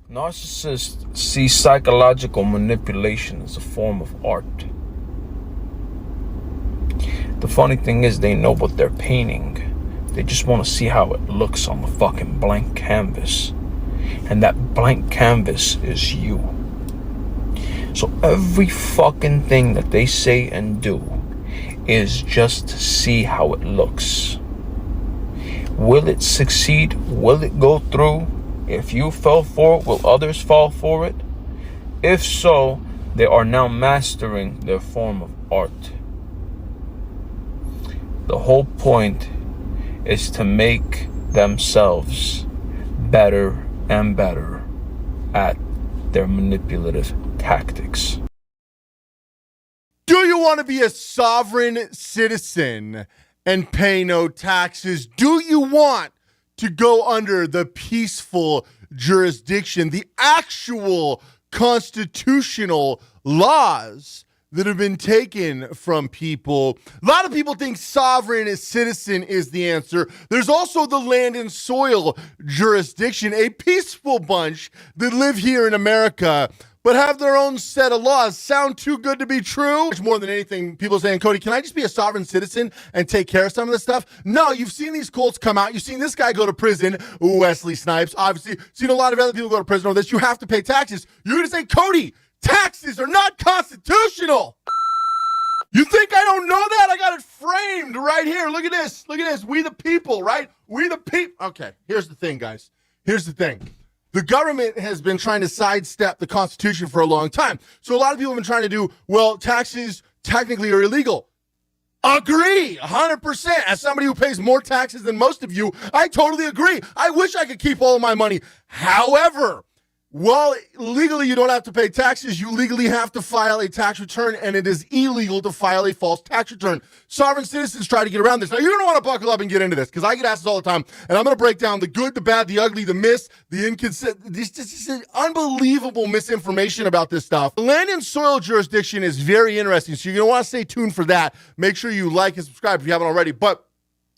Narcissists see psychological manipulation as a form of art. The funny thing is, they know what they're painting. They just want to see how it looks on the fucking blank canvas. And that blank canvas is you. So every fucking thing that they say and do is just to see how it looks. Will it succeed? Will it go through? If you fell for it, will others fall for it? If so, they are now mastering their form of art. The whole point is to make themselves better and better at their manipulative tactics. Do you want to be a sovereign citizen and pay no taxes? Do you want to go under the peaceful jurisdiction, the actual constitutional laws that have been taken from people? A lot of people think sovereign citizen is the answer. There's also the land and soil jurisdiction, a peaceful bunch that live here in America but have their own set of laws. Sound too good to be true? Much more than anything, people saying, Cody, can I just be a sovereign citizen and take care of some of this stuff? No, you've seen these cults come out. You've seen this guy go to prison, Wesley Snipes. Obviously, seen a lot of other people go to prison over this. You have to pay taxes. You're going to say, Cody, taxes are not constitutional. You think I don't know that? I got it framed right here. Look at this. Look at this. We the people, right? We the people. Okay, here's the thing, guys. Here's the thing. The government has been trying to sidestep the Constitution for a long time. So a lot of people have been trying to do, well, taxes technically are illegal. Agree, 100%. As somebody who pays more taxes than most of you, I totally agree. I wish I could keep all of my money. However, while legally you don't have to pay taxes, you legally have to file a tax return, and it is illegal to file a false tax return. Sovereign citizens try to get around this. Now, you're going to want to buckle up and get into this, because I get asked this all the time, and I'm going to break down the good, the bad, the ugly, the myths, the inconsistent. This is unbelievable misinformation about this stuff. The land and soil jurisdiction is very interesting, so you're going to want to stay tuned for that. Make sure you like and subscribe if you haven't already, but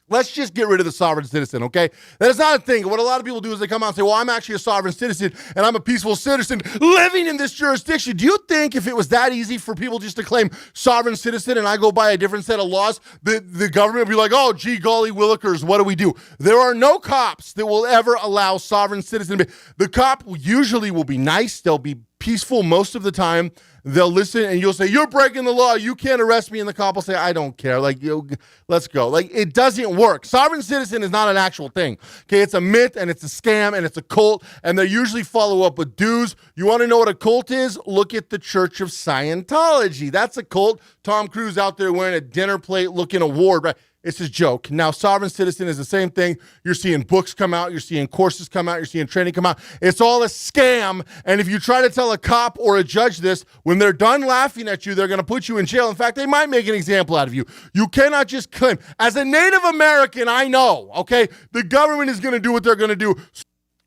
let's just get rid of the sovereign citizen, okay? That is not a thing. What a lot of people do is they come out and say, well, I'm actually a sovereign citizen, and I'm a peaceful citizen living in this jurisdiction. Do you think if it was that easy for people just to claim sovereign citizen and I go by a different set of laws, the government would be like, oh, gee, golly willikers, what do we do? There are no cops that will ever allow sovereign citizen to be. The cop usually will be nice. They'll be peaceful most of the time. They'll listen and you'll say, you're breaking the law. You can't arrest me. And the cop will say, I don't care. Like, let's go. Like, it doesn't work. Sovereign citizen is not an actual thing. Okay, it's a myth and it's a scam and it's a cult. And they usually follow up with dues. You want to know what a cult is? Look at the Church of Scientology. That's a cult. Tom Cruise out there wearing a dinner plate looking award, right? It's a joke. Now, sovereign citizen is the same thing. You're seeing books come out. You're seeing courses come out. You're seeing training come out. It's all a scam. And if you try to tell a cop or a judge this, when they're done laughing at you, they're going to put you in jail. In fact, they might make an example out of you. You cannot just claim. As a Native American, I know, okay, the government is going to do what they're going to do.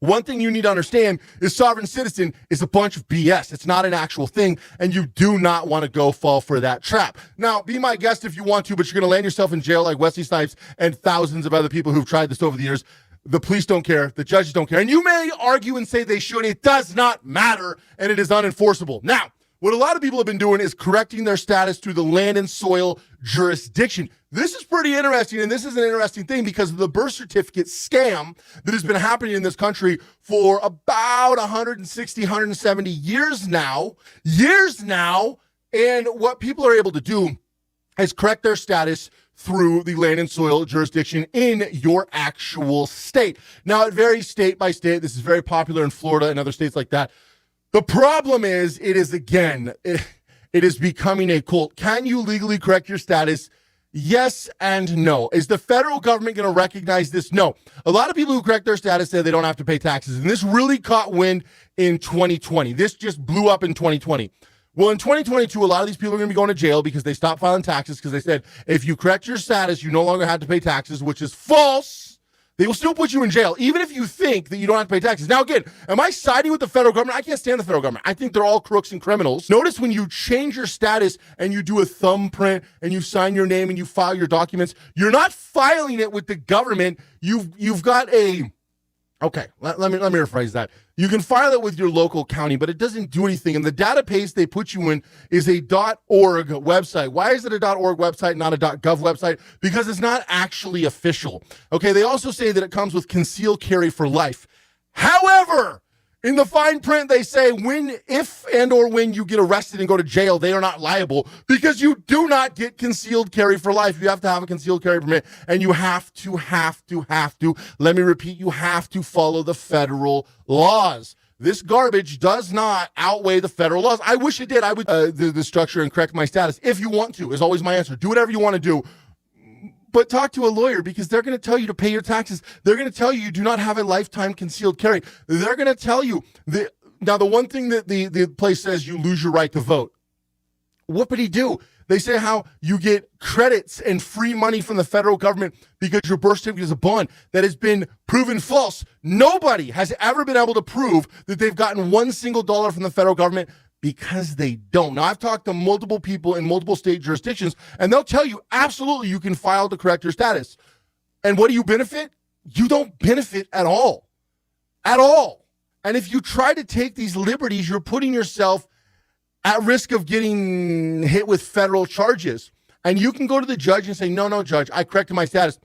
One thing you need to understand is sovereign citizen is a bunch of BS. It's not an actual thing, and you do not want to go fall for that trap. Now, be my guest if you want to, but you're going to land yourself in jail like Wesley Snipes and thousands of other people who've tried this over the years. The police don't care. The judges don't care. And you may argue and say they should. It does not matter, and it is unenforceable. Now, what a lot of people have been doing is correcting their status through the land and soil jurisdiction. This is pretty interesting, and this is an interesting thing because of the birth certificate scam that has been happening in this country for about 160, 170 years now. And what people are able to do is correct their status through the land and soil jurisdiction in your actual state. Now, it varies state by state. This is very popular in Florida and other states like that. The problem is, it is becoming a cult. Can you legally correct your status? Yes and no. Is the federal government going to recognize this? No. A lot of people who correct their status say they don't have to pay taxes, and this really caught wind in 2020. This just blew up in 2020. Well, in 2022, a lot of these people are going to be going to jail because they stopped filing taxes because they said, if you correct your status, you no longer have to pay taxes, which is false. They will still put you in jail, even if you think that you don't have to pay taxes. Now, again, am I siding with the federal government? I can't stand the federal government. I think they're all crooks and criminals. Notice when you change your status and you do a thumbprint and you sign your name and you file your documents, you're not filing it with the government. You've got a Okay, let me rephrase that. You can file it with your local county, but it doesn't do anything. And the database they put you in is a .org website. Why is it a .org website, not a .gov website? Because it's not actually official. Okay, they also say that it comes with concealed carry for life. However, in the fine print, they say if and or when you get arrested and go to jail, they are not liable because you do not get concealed carry for life. You have to have a concealed carry permit, and you have to, let me repeat, you have to follow the federal laws. This garbage does not outweigh the federal laws. I wish it did. I would the structure and correct my status if you want to, is always my answer. Do whatever you want to do. But talk to a lawyer because they're going to tell you to pay your taxes. They're going to tell you do not have a lifetime concealed carry. They're going to tell you. Now, the one thing that the place says, you lose your right to vote. What would he do? They say how you get credits and free money from the federal government because your birth certificate is a bond. That has been proven false. Nobody has ever been able to prove that they've gotten one single dollar from the federal government, because they don't. Now, I've talked to multiple people in multiple state jurisdictions, and they'll tell you, absolutely, you can file to correct your status. And what do you benefit? You don't benefit at all. At all. And if you try to take these liberties, you're putting yourself at risk of getting hit with federal charges. And you can go to the judge and say, no, judge, I corrected my status.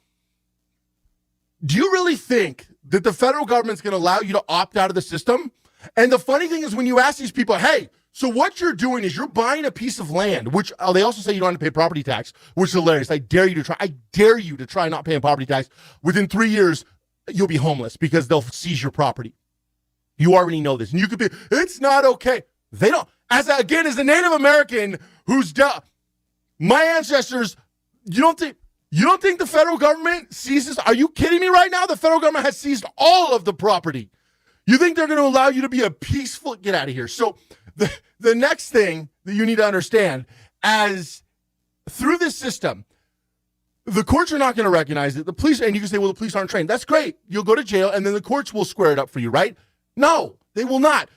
Do you really think that the federal government's going to allow you to opt out of the system? And the funny thing is when you ask these people, hey, so what you're doing is you're buying a piece of land, which they also say you don't have to pay property tax, which is hilarious. I dare you to try not paying property tax. Within 3 years, you'll be homeless because they'll seize your property. You already know this. And you could be, it's not okay. They don't. As a Native American who's my ancestors, you don't think the federal government seizes? Are you kidding me right now? The federal government has seized all of the property. You think they're going to allow you to be a peaceful, get out of here. So the next thing that you need to understand, as through this system, the courts are not going to recognize it. The police, and you can say, well, the police aren't trained. That's great. You'll go to jail and then the courts will square it up for you, right? No, they will not.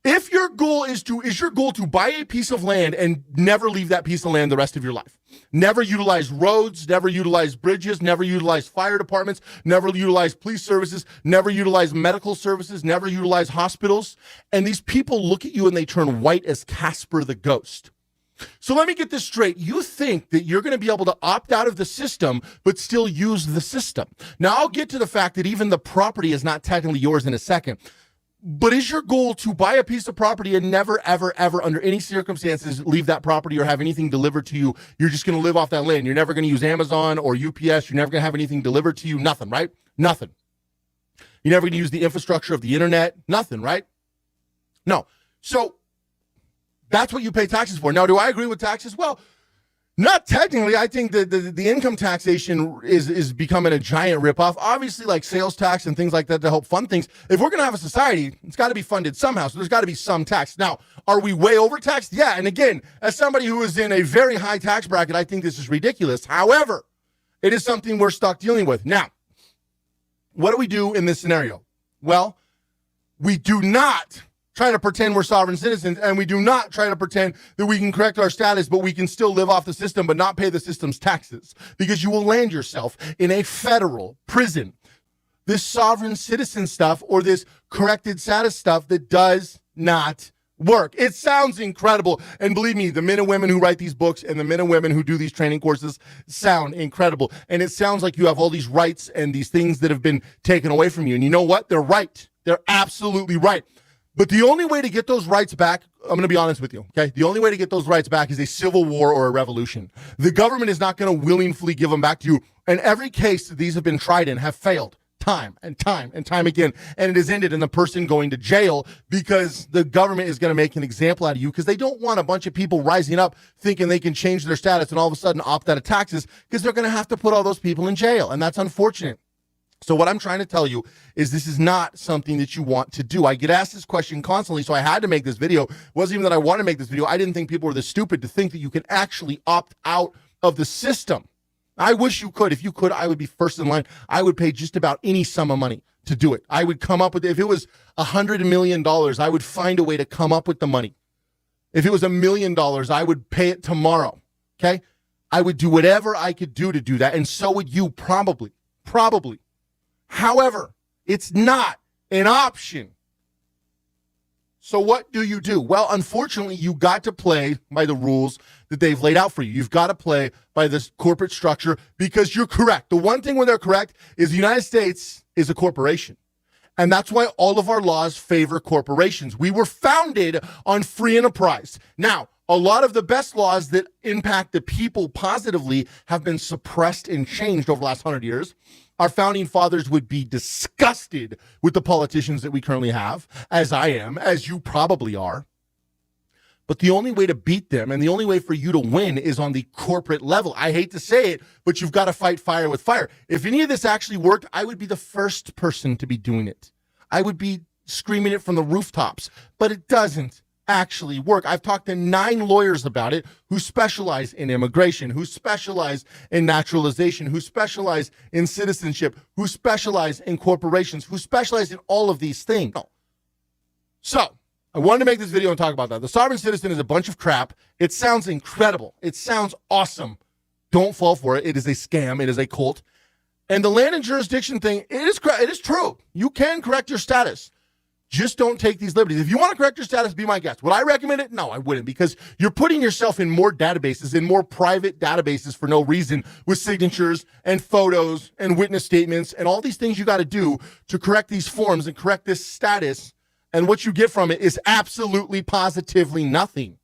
If your goal is your goal to buy a piece of land and never leave that piece of land the rest of your life, never utilize roads, never utilize bridges, never utilize fire departments, never utilize police services, never utilize medical services, never utilize hospitals, and these people look at you and they turn white as Casper the Ghost. So let me get this straight. You think that you're going to be able to opt out of the system, but still use the system. Now, I'll get to the fact that even the property is not technically yours in a second. But is your goal to buy a piece of property and never, ever, ever, under any circumstances, leave that property or have anything delivered to you? You're just going to live off that land. You're never going to use Amazon or UPS. You're never going to have anything delivered to you. Nothing, right? Nothing. You're never going to use the infrastructure of the internet. Nothing, right? No. So that's what you pay taxes for. Now, do I agree with taxes? Well, not technically. I think that the income taxation is becoming a giant ripoff. Obviously, like sales tax and things like that to help fund things. If we're going to have a society, it's got to be funded somehow. So there's got to be some tax. Now, are we way overtaxed? Yeah. And again, as somebody who is in a very high tax bracket, I think this is ridiculous. However, it is something we're stuck dealing with. Now, what do we do in this scenario? Well, we do not try to pretend we're sovereign citizens, and we do not try to pretend that we can correct our status, but we can still live off the system but not pay the system's taxes, because you will land yourself in a federal prison. This sovereign citizen stuff or this corrected status stuff that does not work. It sounds incredible. And believe me, the men and women who write these books and the men and women who do these training courses sound incredible. And it sounds like you have all these rights and these things that have been taken away from you. And you know what? They're right. They're absolutely right. But the only way to get those rights back, I'm going to be honest with you, okay? The only way to get those rights back is a civil war or a revolution. The government is not going to willingly give them back to you. And every case that these have been tried in have failed time and time and time again. And it has ended in the person going to jail because the government is going to make an example out of you because they don't want a bunch of people rising up thinking they can change their status and all of a sudden opt out of taxes because they're going to have to put all those people in jail. And that's unfortunate. So what I'm trying to tell you is this is not something that you want to do. I get asked this question constantly, so I had to make this video. It wasn't even that I wanted to make this video. I didn't think people were this stupid to think that you can actually opt out of the system. I wish you could. If you could, I would be first in line. I would pay just about any sum of money to do it. I would come up with, if it was $100 million, I would find a way to come up with the money. If it was $1 million, I would pay it tomorrow, okay? I would do whatever I could do to do that, and so would you probably. However, It's not an option. So what do you do? Well, unfortunately, you got to play by the rules that they've laid out for you. You've got to play by this corporate structure because you're correct. The one thing where they're correct is the United States is a corporation. And that's why all of our laws favor corporations. We were founded on free enterprise. Now, a lot of the best laws that impact the people positively have been suppressed and changed over the last 100 years. Our founding fathers would be disgusted with the politicians that we currently have, as I am, as you probably are. But the only way to beat them and the only way for you to win is on the corporate level. I hate to say it, but you've got to fight fire with fire. If any of this actually worked, I would be the first person to be doing it. I would be screaming it from the rooftops, but it doesn't actually work. I've talked to 9 lawyers about it who specialize in immigration, who specialize in naturalization, who specialize in citizenship, who specialize in corporations, who specialize in all of these things. So I wanted to make this video and talk about that. The sovereign citizen is a bunch of crap. It sounds incredible. It sounds awesome. Don't fall for it. It is a scam. It is a cult. And the land and jurisdiction thing, it is true. You can correct your status. Just don't take these liberties. If you want to correct your status, be my guest. Would I recommend it? No, I wouldn't, because you're putting yourself in more databases, in more private databases for no reason, with signatures and photos and witness statements and all these things you got to do to correct these forms and correct this status. And what you get from it is absolutely, positively nothing.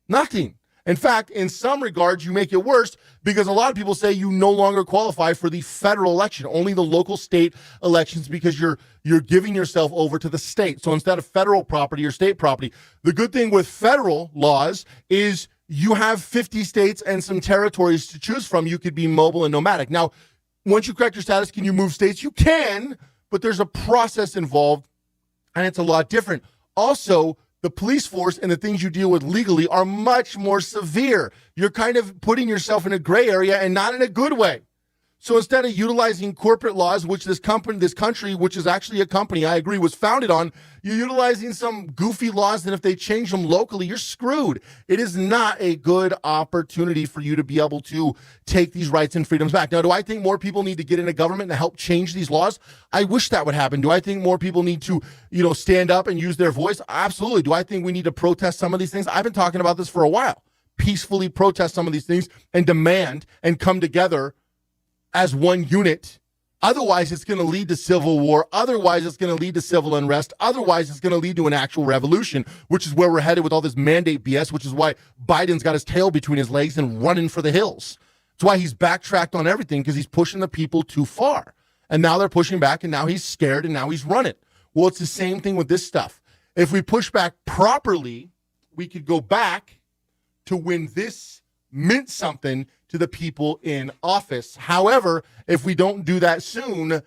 Nothing. In fact, in some regards, you make it worse because a lot of people say you no longer qualify for the federal election, only the local state elections, because you're giving yourself over to the state. So instead of federal property or state property, the good thing with federal laws is you have 50 states and some territories to choose from. You could be mobile and nomadic. Now, once you correct your status, can you move states? You can, but there's a process involved, and it's a lot different. Also, the police force and the things you deal with legally are much more severe. You're kind of putting yourself in a gray area and not in a good way. So instead of utilizing corporate laws, which this country, which is actually a company, I agree, was founded on, you're utilizing some goofy laws that if they change them locally, you're screwed. It is not a good opportunity for you to be able to take these rights and freedoms back. Now, do I think more people need to get into government to help change these laws? I wish that would happen. Do I think more people need to, stand up and use their voice? Absolutely. Do I think we need to protest some of these things? I've been talking about this for a while. Peacefully protest some of these things and demand and come together as one unit. Otherwise, it's going to lead to civil war. Otherwise, it's going to lead to civil unrest. Otherwise, it's going to lead to an actual revolution, which is where we're headed with all this mandate BS, which is why Biden's got his tail between his legs and running for the hills. It's why he's backtracked on everything, because he's pushing the people too far. And now they're pushing back, and now he's scared, and now he's running. Well, it's the same thing with this stuff. If we push back properly, we could go back to when this meant something to the people in office. However, if we don't do that soon,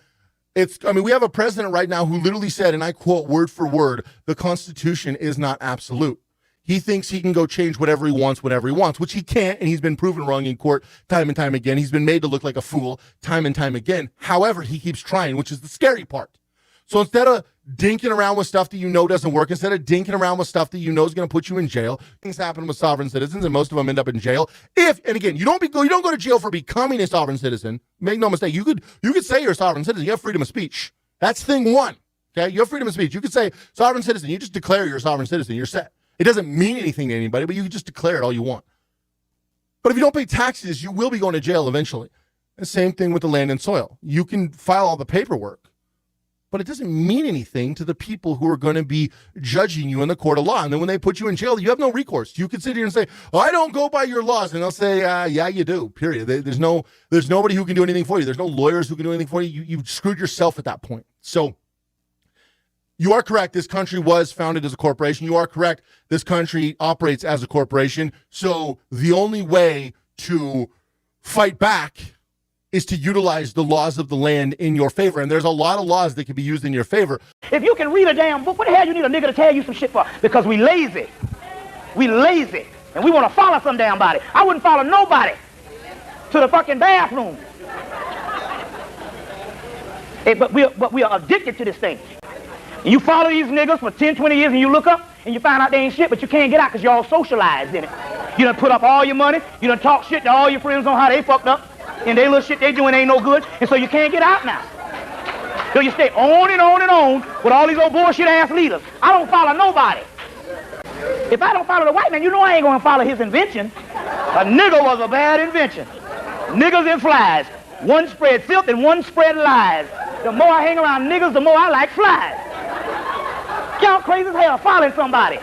we have a president right now who literally said, and I quote word for word, the Constitution is not absolute. He thinks he can go change whatever he wants, whenever he wants, which he can't, and he's been proven wrong in court time and time again. He's been made to look like a fool time and time again. However, he keeps trying, which is the scary part. So instead of dinking around with stuff that you know doesn't work, instead of dinking around with stuff that you know is going to put you in jail, things happen with sovereign citizens, and most of them end up in jail. And again, you don't go to jail for becoming a sovereign citizen. Make no mistake, you could say you're a sovereign citizen. You have freedom of speech. That's thing one. Okay, you have freedom of speech. You could say sovereign citizen. You just declare you're a sovereign citizen. You're set. It doesn't mean anything to anybody, but you can just declare it all you want. But if you don't pay taxes, you will be going to jail eventually. The same thing with the land and soil. You can file all the paperwork, but it doesn't mean anything to the people who are going to be judging you in the court of law. And then when they put you in jail, you have no recourse. You can sit here and say, oh, I don't go by your laws. And they'll say, yeah, you do, period. There's nobody who can do anything for you. There's no lawyers who can do anything for you. You've screwed yourself at that point. So you are correct. This country was founded as a corporation. You are correct. This country operates as a corporation. So the only way to fight back is to utilize the laws of the land in your favor. And there's a lot of laws that can be used in your favor. If you can read a damn book, what the hell you need a nigga to tell you some shit for? Because we lazy. We lazy. And we want to follow some damn body. I wouldn't follow nobody to the fucking bathroom. But we are addicted to this thing. And you follow these niggas for 10, 20 years and you look up and you find out they ain't shit, but you can't get out because you're all socialized in it. You done put up all your money. You done talk shit to all your friends on how they fucked up. And they little shit they doing ain't no good, and so you can't get out now. So you stay on and on and on with all these old bullshit ass leaders. I don't follow nobody. If I don't follow the white man, you know I ain't gonna follow his invention. A nigger was a bad invention. Niggers and flies. One spread filth and one spread lies. The more I hang around niggers, the more I like flies. Y'all crazy as hell following somebody.